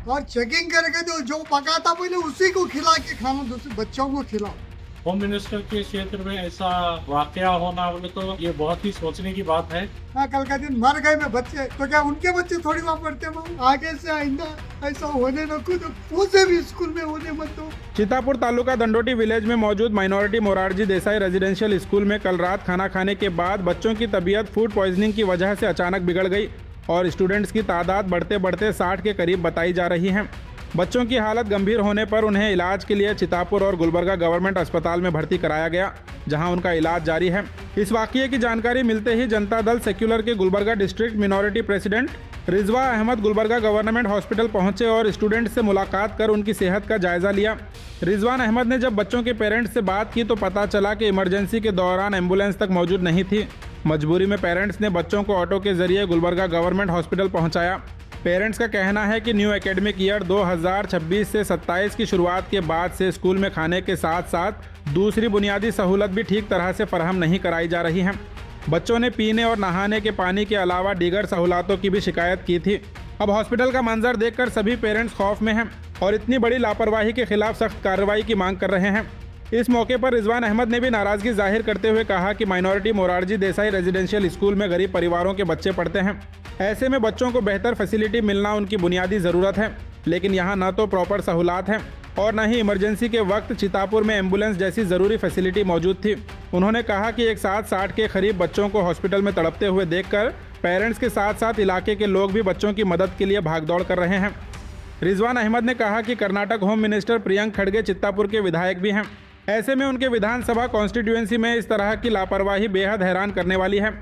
और चेकिंग करके तो जो पकाता पहले उसी को खिला के खाना दूसरे बच्चों को खिलाओ। होम मिनिस्टर के क्षेत्र में ऐसा वाकया होना बोले तो ये बहुत ही सोचने की बात है। हाँ, कल का दिन मर गए में बच्चे तो क्या उनके बच्चे थोड़ी वहाँ पढ़ते वहाँ? आगे से आइंदा ऐसा होने न तो उसे भी स्कूल में होने मत दो। चितापुर तालुका दंडोटी विलेज में मौजूद minority Morarji Desai residential school में कल रात खाना खाने के बाद बच्चों की तबीयत फूड पॉइजनिंग की वजह से अचानक बिगड़ गई और स्टूडेंट्स की तादाद बढ़ते बढ़ते 60 के करीब बताई जा रही है। बच्चों की हालत गंभीर होने पर उन्हें इलाज के लिए चितापुर और गुलबर्गा गवर्नमेंट अस्पताल में भर्ती कराया गया, जहां उनका इलाज जारी है। इस वाकये की जानकारी मिलते ही जनता दल सेक्युलर के Gulbarga district minority president Rizwan Ahmed Gulbarga government hospital पहुंचे और स्टूडेंट्स से मुलाकात कर उनकी सेहत का जायजा लिया। रिजवान अहमद ने जब बच्चों के पेरेंट्स से बात की तो पता चला कि इमरजेंसी के दौरान एम्बुलेंस तक मौजूद नहीं थी। मजबूरी में पेरेंट्स ने बच्चों को ऑटो के जरिए गुलबर्गा गवर्नमेंट हॉस्पिटल पहुंचाया। पेरेंट्स का कहना है कि न्यू एकेडमिक ईयर 2026 से 27 की शुरुआत के बाद से स्कूल में खाने के साथ साथ दूसरी बुनियादी सहूलत भी ठीक तरह से फराहम नहीं कराई जा रही हैं। बच्चों ने पीने और नहाने के पानी के अलावा दीगर सहूलतों की भी शिकायत की थी। अब हॉस्पिटल का मंजर देखकर सभी पेरेंट्स खौफ में हैं और इतनी बड़ी लापरवाही के खिलाफ सख्त कार्रवाई की मांग कर रहे हैं। इस मौके पर रिजवान अहमद ने भी नाराजगी जाहिर करते हुए कहा कि minority Morarji Desai residential school में गरीब परिवारों के बच्चे पढ़ते हैं। ऐसे में बच्चों को बेहतर फैसिलिटी मिलना उनकी बुनियादी ज़रूरत है, लेकिन यहाँ न तो प्रॉपर सहूलत हैं और न ही इमरजेंसी के वक्त चितापुर में एम्बुलेंस जैसी ज़रूरी फैसिलिटी मौजूद थी। उन्होंने कहा कि एक साथ 60 के करीब बच्चों को हॉस्पिटल में तड़पते हुए देखकर पेरेंट्स के साथ साथ इलाके के लोग भी बच्चों की मदद के लिए भागदौड़ कर रहे हैं। रिजवान अहमद ने कहा कि कर्नाटक होम मिनिस्टर प्रियंक खड़गे चित्तापुर के विधायक भी हैं। ऐसे में उनके विधानसभा कॉन्स्टिट्यूएंसी में इस तरह की लापरवाही बेहद हैरान करने वाली है।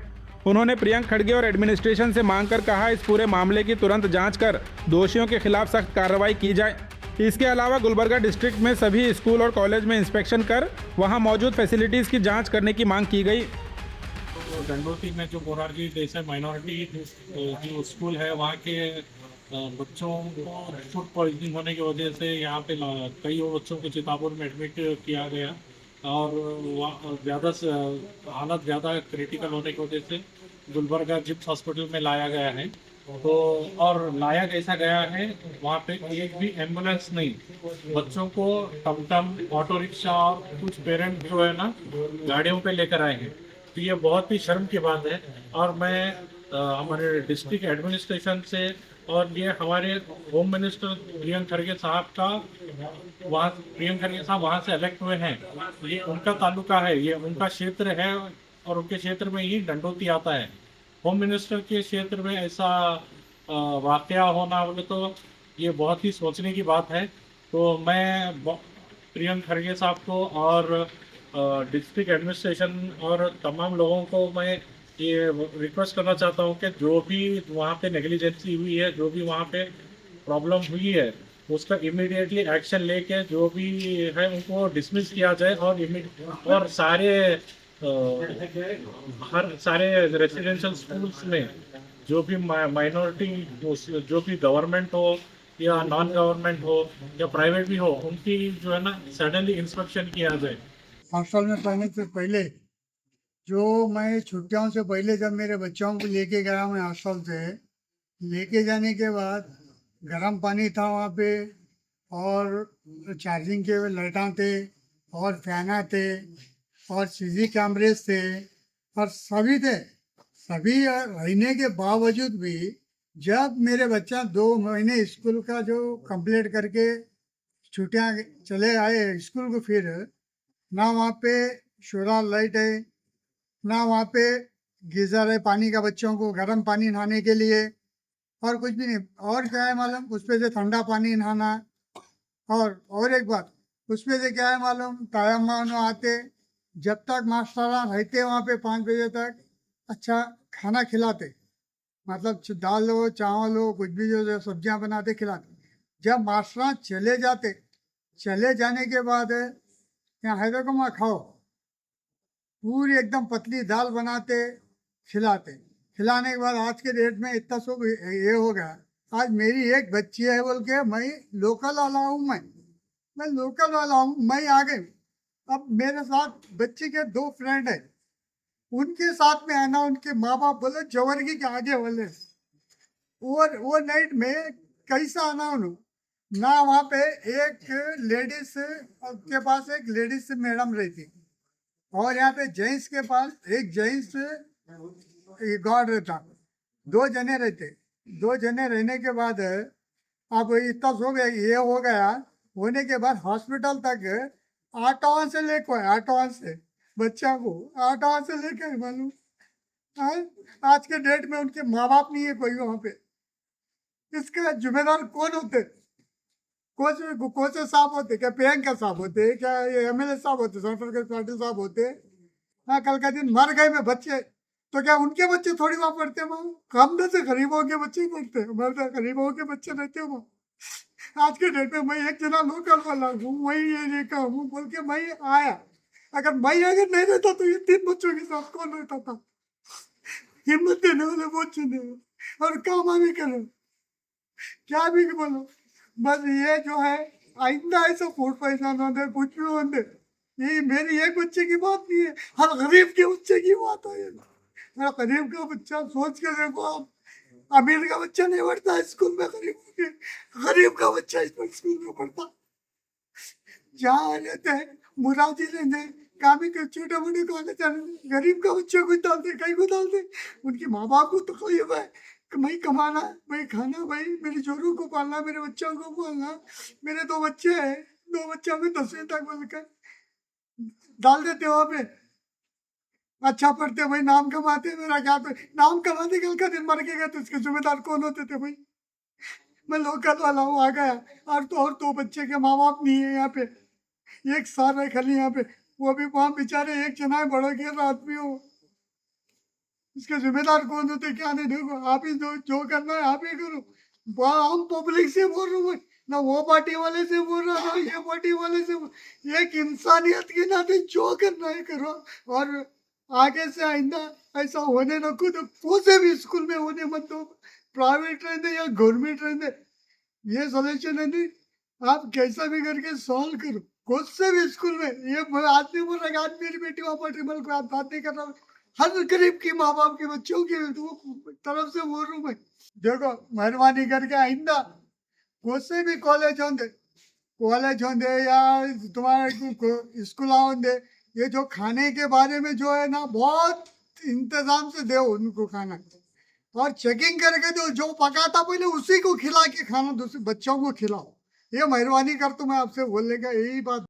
उन्होंने प्रियंक खड़गे और एडमिनिस्ट्रेशन से मांग कर कहा इस पूरे मामले की तुरंत जांच कर दोषियों के खिलाफ सख्त कार्रवाई की जाए। इसके अलावा गुलबर्गा डिस्ट्रिक्ट में सभी स्कूल और कॉलेज में इंस्पेक्शन कर वहां मौजूद फैसिलिटीज़ की जांच करने की मांग की गई। तो डंडोती में जो मोरारजी देसाई माइनॉरिटी जो स्कूल है वहाँ के बच्चों को फूड पॉइजनिंग होने की वजह से यहाँ पे कई बच्चों को चितापुर में एडमिट किया गया और ज़्यादा हालत ज़्यादा क्रिटिकल होने की वजह से गुलबर्गा जिप्स हॉस्पिटल में लाया गया है। तो और लाया कैसा गया है, वहाँ पे एक भी एम्बुलेंस नहीं, बच्चों को टमटम ऑटो रिक्शा और कुछ पेरेंट जो है ना गाड़ियों पे लेकर आए हैं। तो ये बहुत ही शर्म की बात है और मैं हमारे डिस्ट्रिक्ट एडमिनिस्ट्रेशन से और ये हमारे होम मिनिस्टर प्रियंक खड़गे साहब का प्रियंक खड़गे साहब वहाँ से इलेक्ट हुए हैं, ये उनका तालुका है, ये उनका क्षेत्र है और उनके क्षेत्र में ही डंडोती आता है। होम मिनिस्टर के क्षेत्र में ऐसा वाकया होना बोले तो ये बहुत ही सोचने की बात है। तो मैं प्रियंक खड़गे साहब को और डिस्ट्रिक्ट एडमिनिस्ट्रेशन और तमाम लोगों को मैं ये रिक्वेस्ट करना चाहता हूँ कि जो भी वहाँ पे नेग्लिजेंसी हुई है, जो भी वहाँ पे प्रॉब्लम हुई है, उसका इमीडिएटली एक्शन लेके जो भी है उनको डिसमिस किया जाए और सारे रेसिडेंशियल स्कूल्स में जो भी माइनॉरिटी जो भी गवर्नमेंट हो या नॉन गवर्नमेंट हो या प्राइवेट भी हो, उनकी जो है ना सडनली इंस्पेक्शन किया जाए। हॉस्टल में पढ़ने से पहले जो मैं छुट्टियों से पहले जब मेरे बच्चों को लेके गया मैं हॉस्टल से, लेके जाने के बाद गर्म पानी था वहाँ पे और चार्जिंग के लाइटां थे और फैना थे और सीसी कैमरेज थे और सभी थे। सभी रहने के बावजूद भी जब मेरे बच्चा 2 महीने स्कूल का जो कंप्लीट करके छुट्टियाँ चले आए स्कूल को, फिर ना वहाँ पे सोलर लाइट है, ना वहाँ पे गीज़र है पानी का बच्चों को गर्म पानी नहाने के लिए और कुछ भी नहीं। और क्या है मालूम, उस पर से ठंडा पानी नहाना और एक बात, उस पर से क्या है मालूम, टाइम आते जब तक मास्टर रहते वहाँ पे 5 बजे तक अच्छा खाना खिलाते, मतलब दाल हो चावल हो कुछ भी जो सब्जियाँ बनाते खिलाते। जब मास्टर चले जाने के बाद यहाँ हैदराबाद खाओ, पूरी एकदम पतली दाल बनाते खिलाने के बाद आज के डेट में इतना सब ये हो गया। आज मेरी एक बच्ची है बोल के मैं लोकल वाला हूँ, मैं लोकल वाला हूँ, मैं आ गई। अब मेरे साथ बच्ची के 2 फ्रेंड है, उनके साथ में आना, उनके माँ बाप बोले जवर्गी के आगे बोले वो नाइट में कैसा आना उन्होंने ना वहाँ पे एक लेडीज के पास एक लेडीज मैडम रहती, और यहाँ पे जेंट्स के पास एक जेंट्स गार्ड रहता। दो जने रहते। दो जने रहने के बाद अब इतना हो गया, ये हो गया होने के बाद हॉस्पिटल तक ऑटो से लेकर ऑटो से बच्चा को ऑटो से लेकर मालूम। हाँ? आज के डेट में उनके माँ बाप नहीं है कोई वहाँ पे। इसका जिम्मेदार कौन होते? कौन से साहब होते? क्या प्रियंका साहब होते? क्या ये एमएलए साहब होते? सेंट्रल के पाटिल साहब होते? हाँ, कल का दिन मर गए में बच्चे, तो क्या उनके बच्चे थोड़ी वहाँ पढ़ते वहाँ? कम में से गरीबों के बच्चे पढ़ते, हमारे तो गरीबों के बच्चे रहते वहाँ। आज के डेट में मैं एक जना लोकल वाला हूँ, वही ये देखा हूँ बोल के मैं आया। अगर नहीं रहता तो ये 3 बच्चों के साथ कौन रहता था? हिम्मत देने वाले बहुत चुने और काम भी करो, क्या भी बोलो। बस ये जो है आइंदा ऐसा फूड पॉइजन हो दे, कुछ भी हो दे, ये मेरी एक बच्चे की बात नहीं है, हर गरीब के बच्चे की बात है। मेरा गरीब का बच्चा सोच के देखो आप, अमीर का बच्चा नहीं पढ़ता स्कूल में, गरीब का बच्चा स्कूल में पढ़ता। जहाँ रहते हैं मुराजी रहते हैं, कामी के छोटे मोटे कॉलेज, गरीब का बच्चे को डालते, कहीं को डालते। उनकी माँ बाप को तकलीफ है कि भाई कमाना, भाई खाना, भाई मेरे जोरों को पालना, मेरे बच्चों को पालना। मेरे 2 बच्चे हैं, 2 बच्चों को 10वीं तक बोलकर डाल देते वहाँ पे। अच्छा पढ़ते भाई, नाम कमाते, मेरा क्या तो नाम कमाते, कल का दिन मर के गए तो इसके जिम्मेदार कौन होते थे भाई? मैं लोकल वाला हूँ, आ गया। और 2 बच्चे के माँ बाप नहीं है यहाँ पे, एक साल है खाली यहाँ पे, वो भी वहाँ बेचारे एक जना है, बड़ो के आदमी हो। इसके जिम्मेदार कौन होते? क्या नहीं, देखो आप ही जो करना है आप ही करो। हम पब्लिक से बोल रहा हूँ, ना वो पार्टी वाले से बोल रहा, ना ये पार्टी वाले से एक इंसानियत के नाते जो करना है करो। और आगे से आइंदा ऐसा होने न को तो कोई भी स्कूल में होने मत दो, प्राइवेट रहने या गवर्नमेंट रहने। ये सॉल्यूशन है नहीं, आप कैसा भी करके सॉल्व करो। कौन से भी स्कूल में ये आदमी बोल रहा है, आज मेरी बेटी वहाँ पर ट्रिबल को आप बात नहीं कर रहा, हर गरीब की माँ बाप के बच्चों की तरफ से बोल रहा हूँ मैं। देखो मेहरबानी करके आइंदा कौन से भी कॉलेज होंगे या तुम्हारे स्कूल होंगे, ये जो खाने के बारे में जो है ना, बहुत इंतजाम से दो उनको खाना, और चेकिंग करके दो, जो पकाता पहले उसी को खिला के खाना दूसरे बच्चों को खिलाओ। ये मेहरबानी कर, तो मैं आपसे बोलने का यही बात।